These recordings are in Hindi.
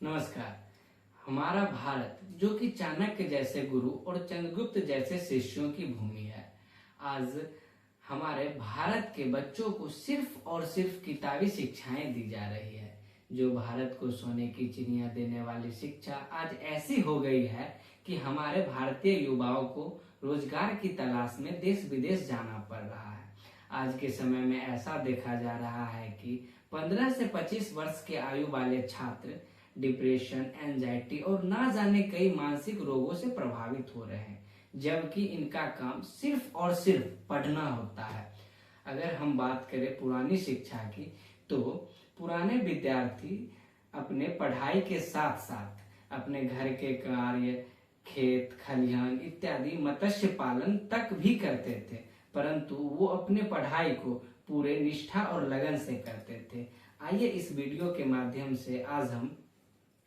नमस्कार। हमारा भारत जो कि चाणक्य जैसे गुरु और चंद्रगुप्त जैसे शिष्यों की भूमि है, आज हमारे भारत के बच्चों को सिर्फ और सिर्फ किताबी शिक्षाएं दी जा रही है। जो भारत को सोने की चिड़िया देने वाली शिक्षा आज ऐसी हो गई है कि हमारे भारतीय युवाओं को रोजगार की तलाश में देश विदेश जाना पड़ रहा है। आज के समय में ऐसा देखा जा रहा है कि 15 से 25 वर्ष के आयु वाले छात्र डिप्रेशन, एंजाइटी और ना जाने कई मानसिक रोगों से प्रभावित हो रहे हैं, जबकि इनका काम सिर्फ और सिर्फ पढ़ना होता है। अगर हम बात करें पुरानी शिक्षा की, तो पुराने विद्यार्थी अपने पढ़ाई के साथ साथ अपने घर के कार्य, खेत खलिहान इत्यादि मत्स्य पालन तक भी करते थे, परंतु वो अपने पढ़ाई को पूरे निष्ठा और लगन से करते थे। आइए इस वीडियो के माध्यम से आज हम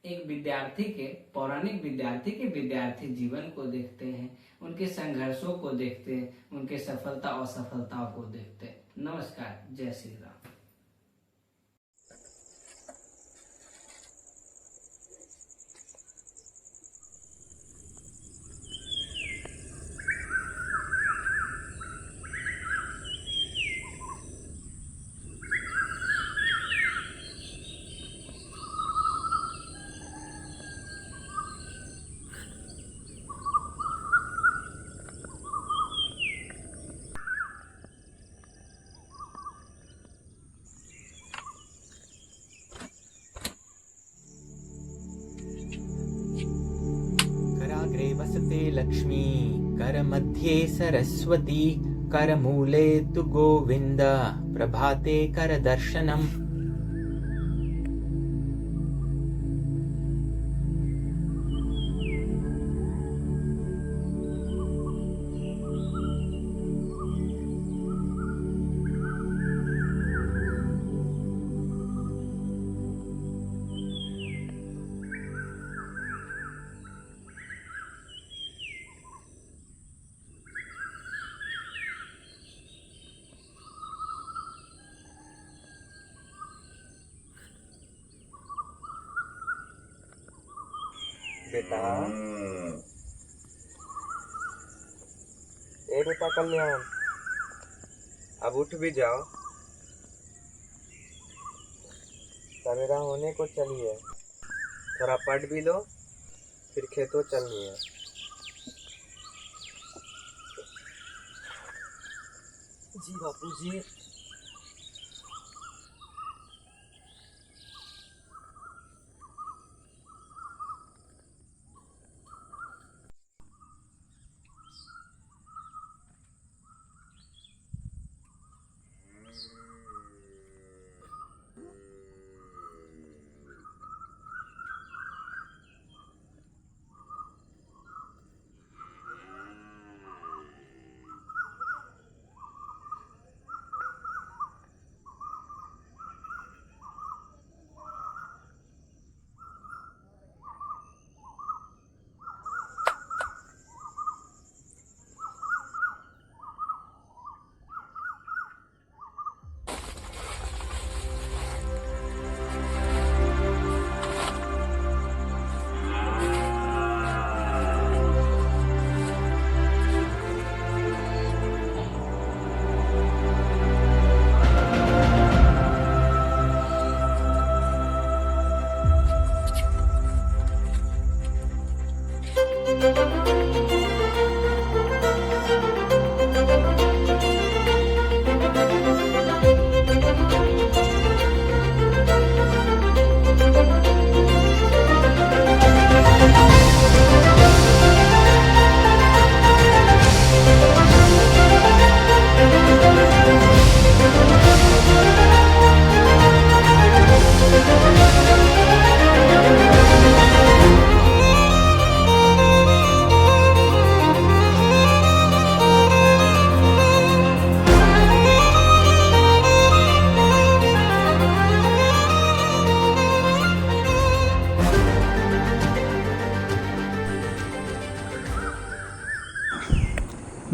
एक पौराणिक विद्यार्थी के विद्यार्थी जीवन को देखते हैं, उनके संघर्षों को देखते हैं, उनके सफलता और असफलताओं को देखते हैं। नमस्कार, जय श्री राम। कराग्रे वसते लक्ष्मी, करमध्ये सरस्वती, करमूले तु गोविन्द, प्रभाते करदर्शनम्। बेटा, ए बेटा कल्याण, अब उठ भी जाओ। सवेरा होने को चलिए, थोड़ा पढ़ भी लो, फिर खेतों चलनी है। जी बापूजी।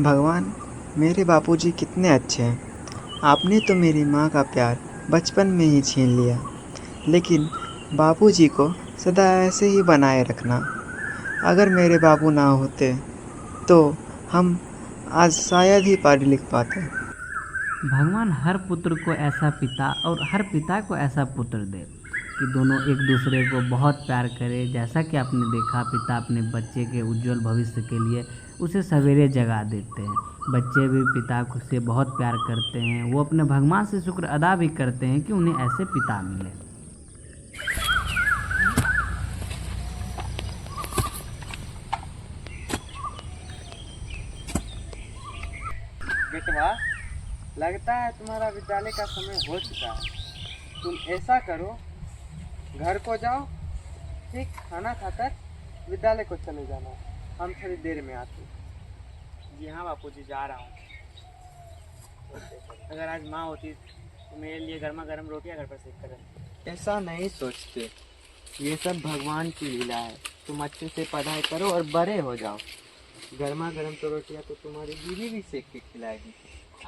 भगवान, मेरे बापूजी कितने अच्छे हैं। आपने तो मेरी माँ का प्यार बचपन में ही छीन लिया, लेकिन बापूजी को सदा ऐसे ही बनाए रखना। अगर मेरे बाबू ना होते तो हम आज शायद ही पढ़ लिख पाते। भगवान हर पुत्र को ऐसा पिता और हर पिता को ऐसा पुत्र दे कि दोनों एक दूसरे को बहुत प्यार करें। जैसा कि आपने देखा, पिता अपने बच्चे के उज्जवल भविष्य के लिए उसे सवेरे जगा देते हैं। बच्चे भी पिता को से बहुत प्यार करते हैं। वो अपने भगवान से शुक्र अदा भी करते हैं कि उन्हें ऐसे पिता मिले। बेटवा, लगता है तुम्हारा विद्यालय का समय हो चुका है। तुम ऐसा करो, घर को जाओ, ठीक खाना खाकर विद्यालय को चले जाना। हम थोड़ी देर में आते। जी हाँ बापूजी, जा रहा हूँ। अगर आज माँ होती तो मेरे लिए गर्मा गर्म रोटियां घर पर सेक कर। ऐसा नहीं सोचते, ये सब भगवान की लीला है। तुम अच्छे से पढ़ाई करो और बड़े हो जाओ। गर्मा गर्म तो रोटियां तो तुम्हारी बीवी भी सेक के खिलाएगी।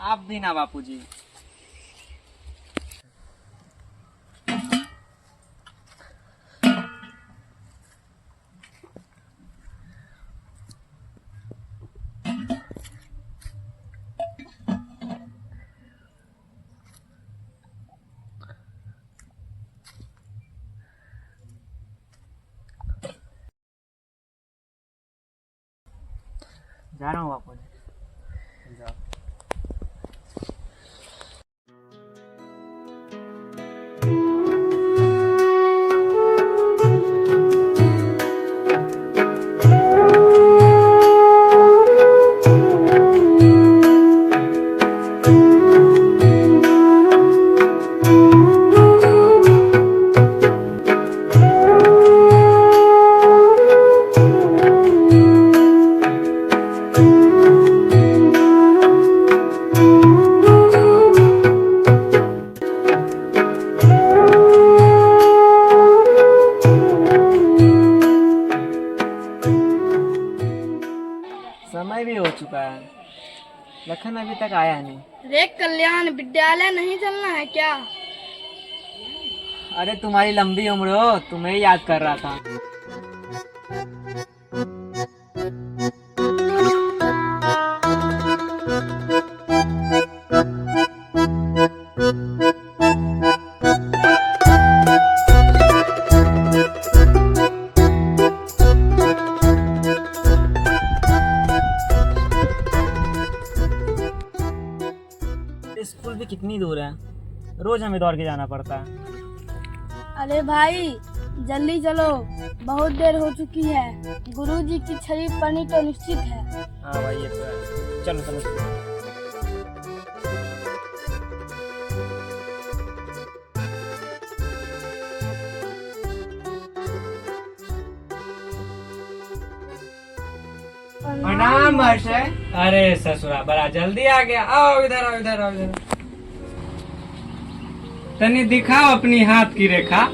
आप भी ना बापूजी। जा रहा हूँ बापूजी। जाओ। समय भी हो चुका है, लखन अभी तक आया नहीं। रे कल्याण, विद्यालय नहीं चलना है क्या? अरे तुम्हारी लंबी उम्र हो, तुम्हें याद कर रहा था। स्कूल भी कितनी दूर है, रोज हमें दौड़ के जाना पड़ता है। अरे भाई जल्दी चलो, बहुत देर हो चुकी है। गुरुजी की छड़ी पड़नी तो निश्चित है। हाँ भाई, ये तो है। चलो चलो। प्रणाम मास्टर। अरे ससुरा, बड़ा जल्दी आ गया। आओ इधर, आओ इधर, आओ इधर। तनी दिखाओ अपनी हाथ की रेखा।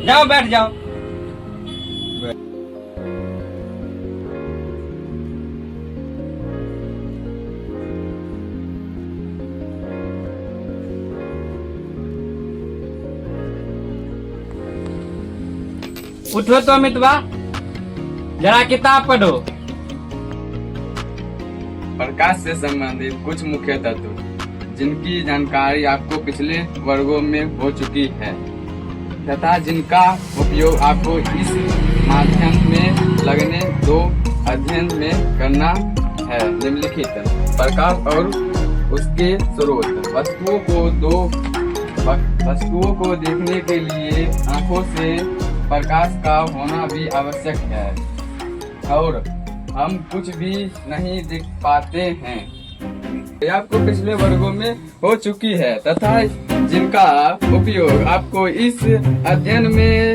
जाओ बैठ जाओ। उठो तो मितवा, जरा किताब पढ़ो। प्रकाश से संबंधित कुछ मुख्य तत्व जिनकी जानकारी आपको पिछले वर्गों में हो चुकी है तथा जिनका उपयोग आपको इस माध्यम में लगने दो अध्ययन में करना है। निम्नलिखित प्रकाश और उसके स्रोत। वस्तुओं को देखने के लिए आंखों से प्रकाश का होना भी आवश्यक है और हम कुछ भी नहीं देख पाते हैं। यह आपको पिछले वर्गों में हो चुकी है तथा जिनका उपयोग आपको इस अध्ययन में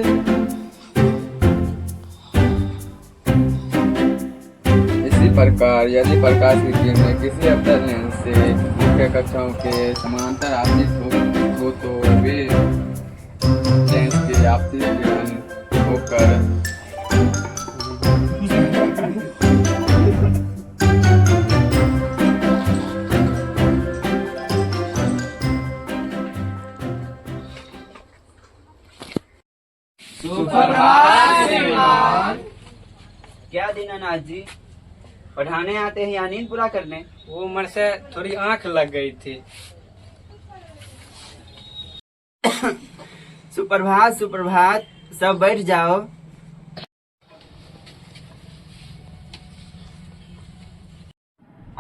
इसी प्रकार यदि प्रकाश की किरणें किसी अवतल लेंस से मुख्य कक्षाओं के समांतर आपतित हो तो वे लेंस के आपतित किरण होकर क्या दीनानाथ जी, पढ़ाने आते हैं या नींद पूरा करने? वो उम्र से थोड़ी आंख लग गई थी। सुप्रभात सुप्रभात, सब बैठ जाओ।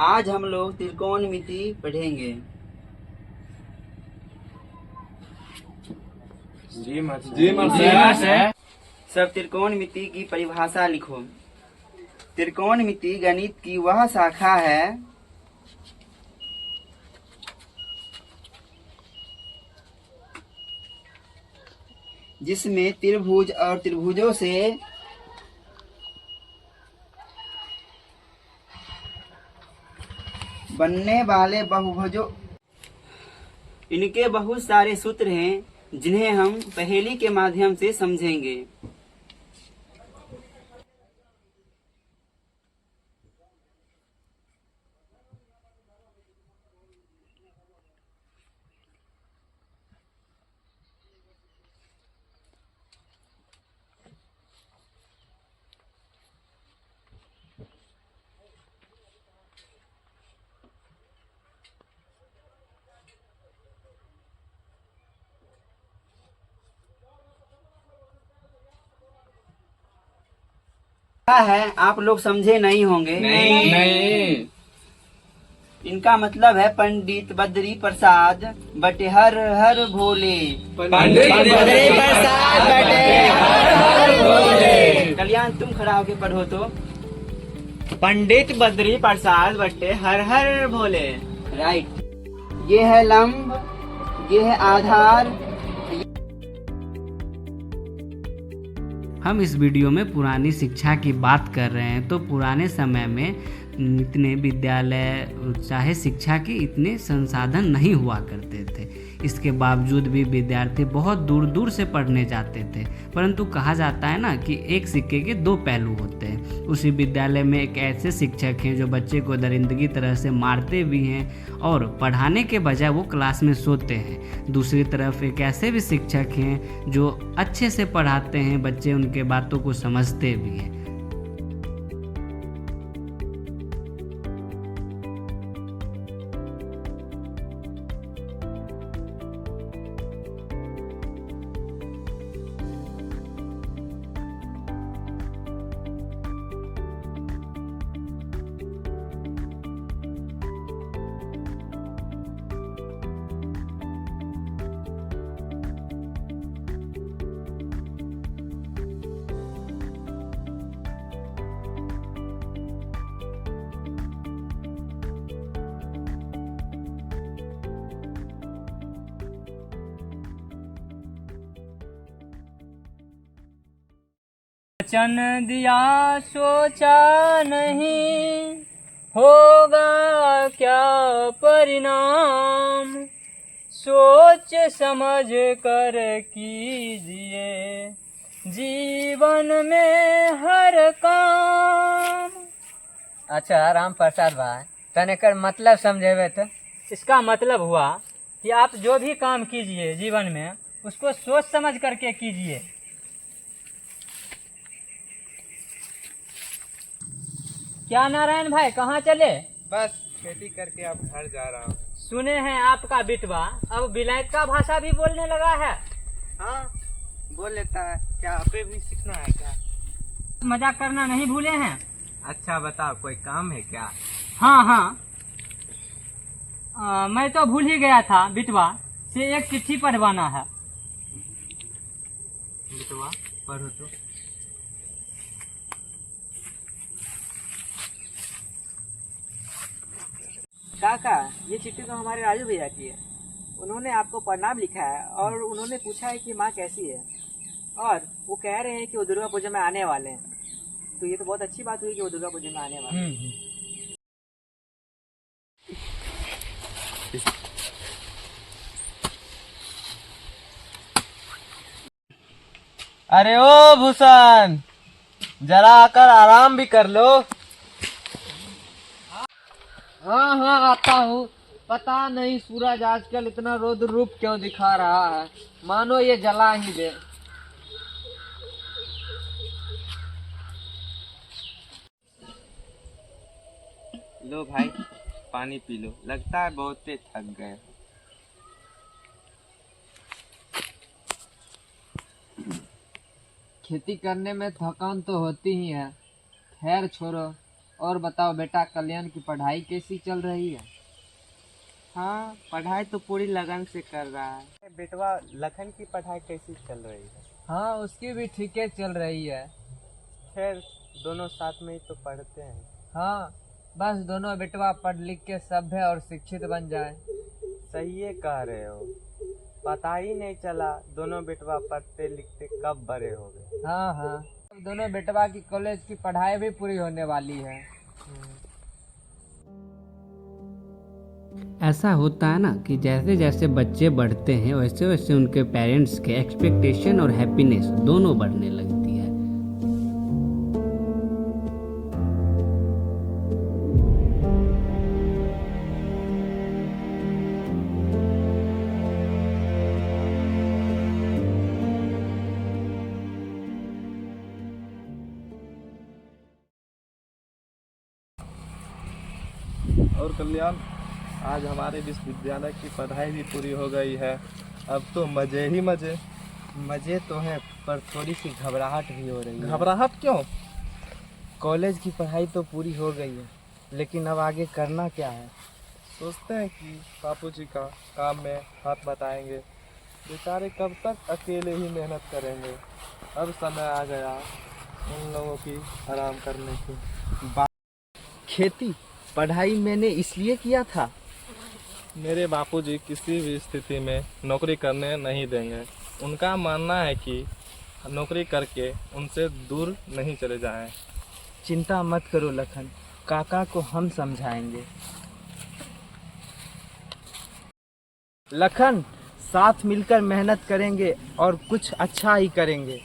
आज हम लोग त्रिकोणमिति पढ़ेंगे। जी मास्टर। सब त्रिकोणमिति की परिभाषा लिखो। त्रिकोणमिति गणित की वह शाखा है जिसमें त्रिभुज और त्रिभुजों से बनने वाले बहुभुजों इनके बहुत सारे सूत्र हैं जिन्हें हम पहेली के माध्यम से समझेंगे। है आप लोग समझे नहीं होंगे। नहीं। इनका मतलब है पंडित बद्री प्रसाद बटे हर हर भोले। पंडित बद्री प्रसाद बटे हर हर भोले। कल्याण तुम खड़ा होके पढ़ो तो। पंडित बद्री प्रसाद बट्टे हर हर भोले। राइट। ये है लंब, ये है आधार। हम इस वीडियो में पुरानी शिक्षा की बात कर रहे हैं। तो पुराने समय में इतने विद्यालय चाहे शिक्षा के इतने संसाधन नहीं हुआ करते थे। इसके बावजूद भी विद्यार्थी बहुत दूर दूर से पढ़ने जाते थे। परंतु कहा जाता है ना कि एक सिक्के के दो पहलू होते हैं। उसी विद्यालय में एक ऐसे शिक्षक हैं जो बच्चे को दरिंदगी तरह से मारते भी हैं और पढ़ाने के बजाय वो क्लास में सोते हैं। दूसरी तरफ एक ऐसे भी शिक्षक हैं जो अच्छे से पढ़ाते हैं, बच्चे उनके बातों को समझते भी हैं। वचन दिया सोचा नहीं, होगा क्या परिणाम, सोच समझ कर कीजिए जीवन में हर काम। अच्छा राम प्रसाद भाई, तने कर मतलब समझेबे तो? इसका मतलब हुआ कि आप जो भी काम कीजिए जीवन में उसको सोच समझ करके कीजिए। क्या नारायण भाई कहाँ चले? बस खेती करके अब घर जा रहा हूँ। सुने हैं आपका बिटवा अब विलायत का भाषा भी बोलने लगा है। हाँ बोल लेता है, क्या आपे भी सीखना है क्या? मजाक करना नहीं भूले हैं? अच्छा बताओ, कोई काम है क्या? हाँ हाँ, मैं तो भूल ही गया था, बिटवा से एक चिट्ठी पढ़वाना है। बिटवा पढ़ो तो। काका, ये चिट्ठी तो हमारे राजू भैया की है। उन्होंने आपको प्रणाम लिखा है और उन्होंने पूछा है कि माँ कैसी है, और वो कह रहे हैं कि वो दुर्गा पूजा में आने वाले हैं। तो ये तो बहुत अच्छी बात हुई कि वो दुर्गा पूजा में आने वाले हैं। अरे ओ भूषण, जरा आकर आराम भी कर लो। हाँ हाँ आता हूँ। पता नहीं सूरज आजकल इतना रौद्र रूप क्यों दिखा रहा है, मानो ये जला ही दे। लो भाई, पानी पी लो, लगता है बहुत तेज थक गए हो। खेती करने में थकान तो होती ही है। खैर छोड़ो, और बताओ बेटा, कल्याण की पढ़ाई कैसी चल रही है? हाँ, पढ़ाई तो पूरी लगन से कर रहा है। बेटवा लखन की पढ़ाई कैसी चल रही है? हाँ, उसकी भी ठीक चल रही है। खैर, दोनों साथ में ही तो पढ़ते हैं। हाँ, बस दोनों बेटवा पढ़ लिख के सभ्य और शिक्षित बन जाए। सही है कह रहे हो, पता ही नहीं चला दोनों बेटवा पढ़ते लिखते कब बड़े हो गए। हाँ हाँ, अब दोनों बेटवा की कॉलेज की पढ़ाई भी पूरी होने वाली है। ऐसा होता है ना कि जैसे जैसे बच्चे बढ़ते हैं वैसे वैसे उनके पेरेंट्स के एक्सपेक्टेशन और हैप्पीनेस दोनों बढ़ने लगती है। और कल्याण, आज हमारे विश्वविद्यालय की पढ़ाई भी पूरी हो गई है। अब तो मजे ही मजे। मजे तो हैं, पर थोड़ी सी घबराहट भी हो रही है। घबराहट क्यों? कॉलेज की पढ़ाई तो पूरी हो गई है, लेकिन अब आगे करना क्या है? सोचते हैं कि बापूजी का काम में हाथ बटाएंगे। बेचारे कब तक अकेले ही मेहनत करेंगे। अब समय आ गया उन लोगों की आराम करने की। खेती पढ़ाई मैंने इसलिए किया था। मेरे बापूजी किसी भी स्थिति में नौकरी करने नहीं देंगे। उनका मानना है कि नौकरी करके उनसे दूर नहीं चले जाएं। चिंता मत करो लखन, काका को हम समझाएंगे। लखन, साथ मिलकर मेहनत करेंगे और कुछ अच्छा ही करेंगे।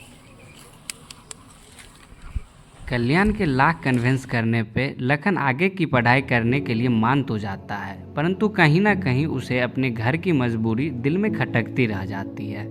कल्याण के लाख कन्विंस करने पे लखन आगे की पढ़ाई करने के लिए मान तो जाता है, परंतु कहीं ना कहीं उसे अपने घर की मजबूरी दिल में खटकती रह जाती है।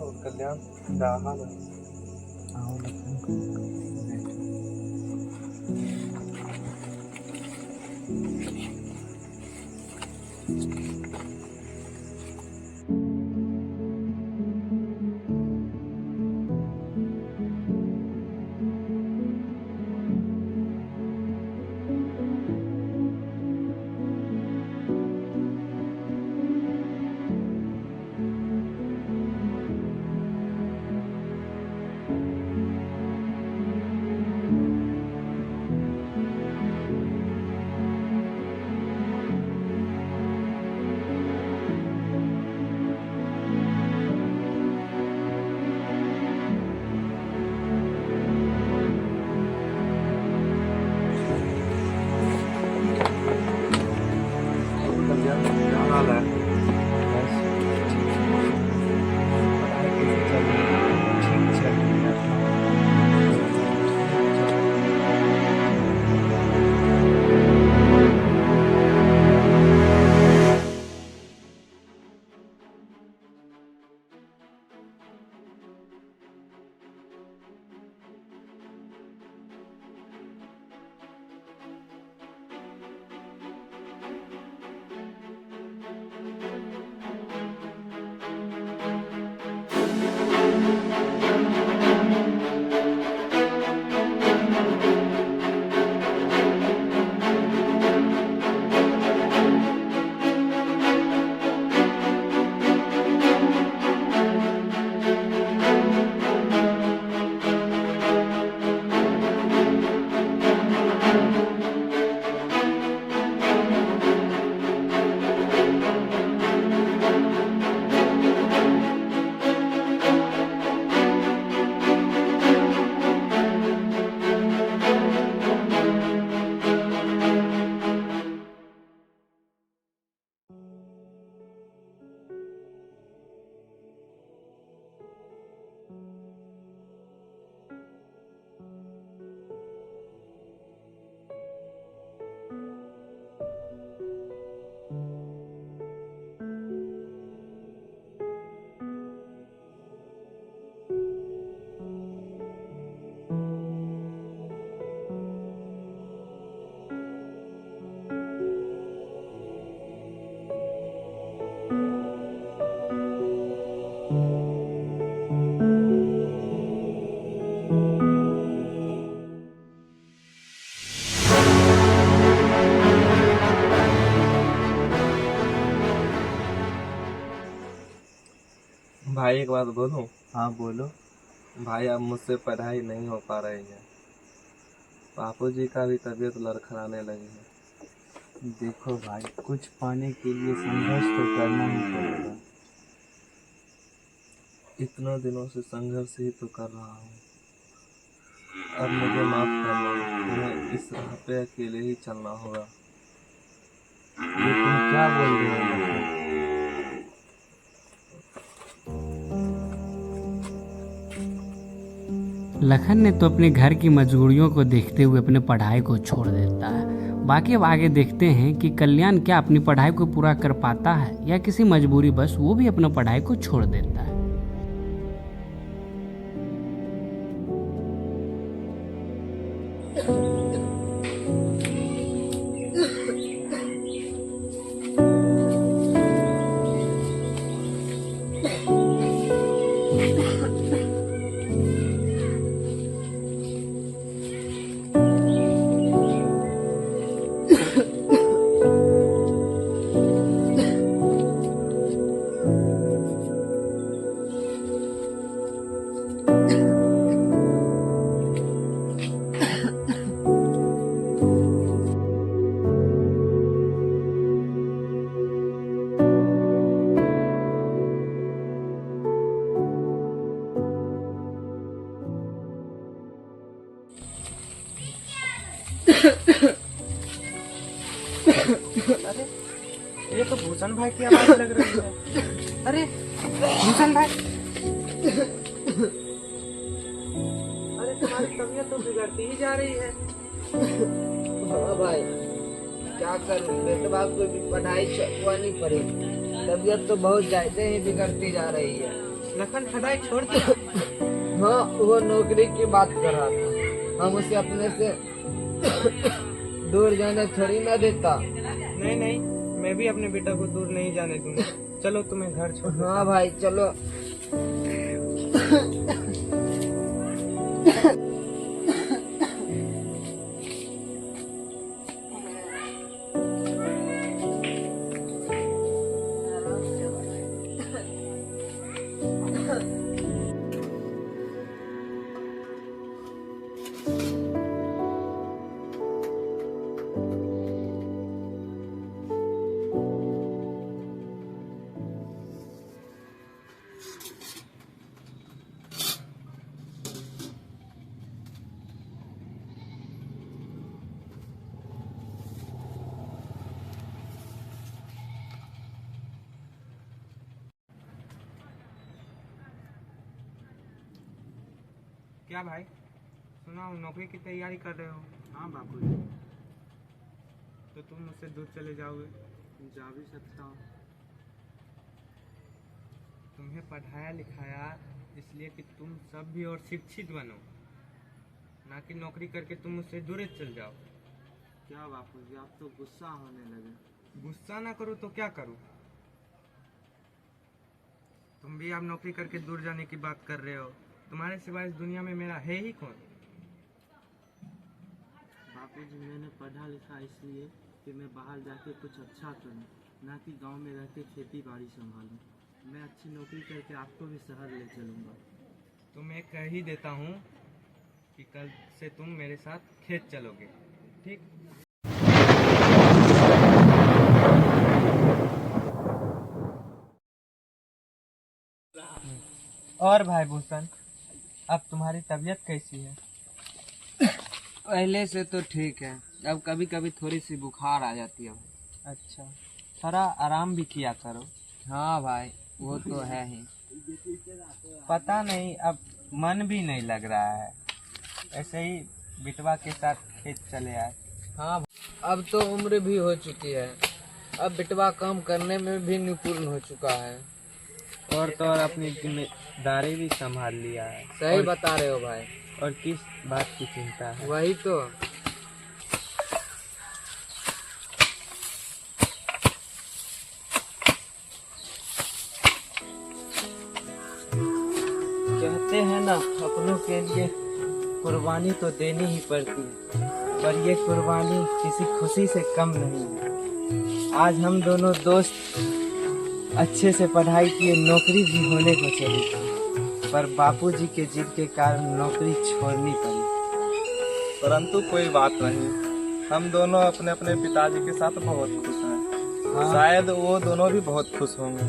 और कल्याण, क्या हाल है? भाई एक बात बोलूं? हाँ बोलो। भाई अब मुझसे पढ़ाई नहीं हो पा रही है। बापूजी का भी तबीयत लड़खड़ाने लगी है। देखो भाई, कुछ पाने के लिए संघर्ष तो करना ही पड़ेगा। इतना दिनों से संघर्ष ही तो कर रहा हूँ। अब मुझे माफ करना, तुम्हें इस राह पे अकेले ही चलना होगा। ये तुम क्या बोल रहे हो? लखन ने तो अपने घर की मजबूरियों को देखते हुए अपने पढ़ाई को छोड़ देता है। बाकी अब आगे देखते हैं कि कल्याण क्या अपनी पढ़ाई को पूरा कर पाता है या किसी मजबूरी बस वो भी अपना पढ़ाई को छोड़ देता है। अरे ये तो भूषण भाई की आवाज लग रही है। अरे भूषण भाई, अरे तुम्हारी तबीयत तो बिगड़ती ही जा रही है। हाँ भाई, क्या करूं, बेटवा को भी पढ़ाई छुड़वानी पड़ेगी। तबीयत तो बहुत ज्यादा ही बिगड़ती जा रही है। लखन पढ़ाई छोड़ दिया? हाँ, वो नौकरी की बात कर रहा था। हम उसे अपने से दूर जाने थोड़ी ना देता। नहीं नहीं, मैं भी अपने बेटा को दूर नहीं जाने दूंगा। चलो तुम्हें घर छोड़। हाँ भाई चलो। क्या भाई, सुना हूँ नौकरी की तैयारी कर रहे हो? हाँ बापू जी। तो तुम मुझसे दूर चले जाओगे? जा भी सकता हूँ। तुम्हें पढ़ाया लिखाया इसलिए कि तुम सब भी और शिक्षित बनो, ना कि नौकरी करके तुम मुझसे दूर चल जाओ। क्या बापू जी, आप तो गुस्सा होने लगे। गुस्सा ना करो तो क्या करूँ? तुम भी आप नौकरी करके दूर जाने की बात कर रहे हो। तुम्हारे सिवाय इस दुनिया में मेरा है ही कौन? बापूजी, मैंने पढ़ा लिखा इसलिए कि मैं बाहर जाके कुछ अच्छा करूं, ना कि गांव में रह के खेती बाड़ी संभालूं। मैं अच्छी नौकरी करके आपको भी शहर ले चलूंगा। तो मैं कह ही देता हूं कि कल से तुम मेरे साथ खेत चलोगे, ठीक? और भाई भूषण, अब तुम्हारी तबीयत कैसी है? पहले से तो ठीक है, अब कभी कभी थोड़ी सी बुखार आ जाती है। अच्छा, थोड़ा आराम भी किया करो। हाँ भाई, वो तो है ही। पता नहीं, अब मन भी नहीं लग रहा है। ऐसे ही बिटवा के साथ खेत चले आए। हाँ, अब तो उम्र भी हो चुकी है। अब बिटवा काम करने में भी निपुण हो चुका है। और तो और अपनी जिम्मेदारी भी संभाल लिया है। सही बता रहे हो भाई। और किस बात की चिंता है? वही तो। कहते हैं ना, अपनों के लिए कुर्बानी तो देनी ही पड़ती है, पर ये कुर्बानी किसी खुशी से कम नहीं है। आज हम दोनों दोस्त अच्छे से पढ़ाई किए नौकरी भी होने को चली थी, पर बापूजी के जिद के कारण नौकरी छोड़नी पड़ी। परंतु कोई बात नहीं, हम दोनों अपने अपने पिताजी के साथ बहुत खुश हैं। हाँ। शायद वो दोनों भी बहुत खुश होंगे।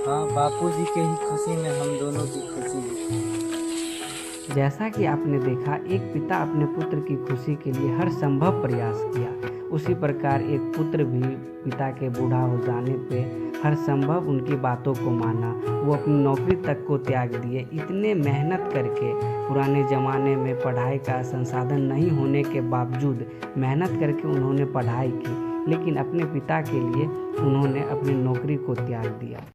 हाँ, बापूजी के ही खुशी में हम दोनों की खुशी है। जैसा कि आपने देखा, एक पिता अपने पुत्र की खुशी के लिए हर संभव प्रयास किया, उसी प्रकार एक पुत्र भी पिता के बूढ़ा हो जाने पे हर संभव उनकी बातों को माना। वो अपनी नौकरी तक को त्याग दिए। इतने मेहनत करके, पुराने ज़माने में पढ़ाई का संसाधन नहीं होने के बावजूद मेहनत करके उन्होंने पढ़ाई की, लेकिन अपने पिता के लिए उन्होंने अपनी नौकरी को त्याग दिया।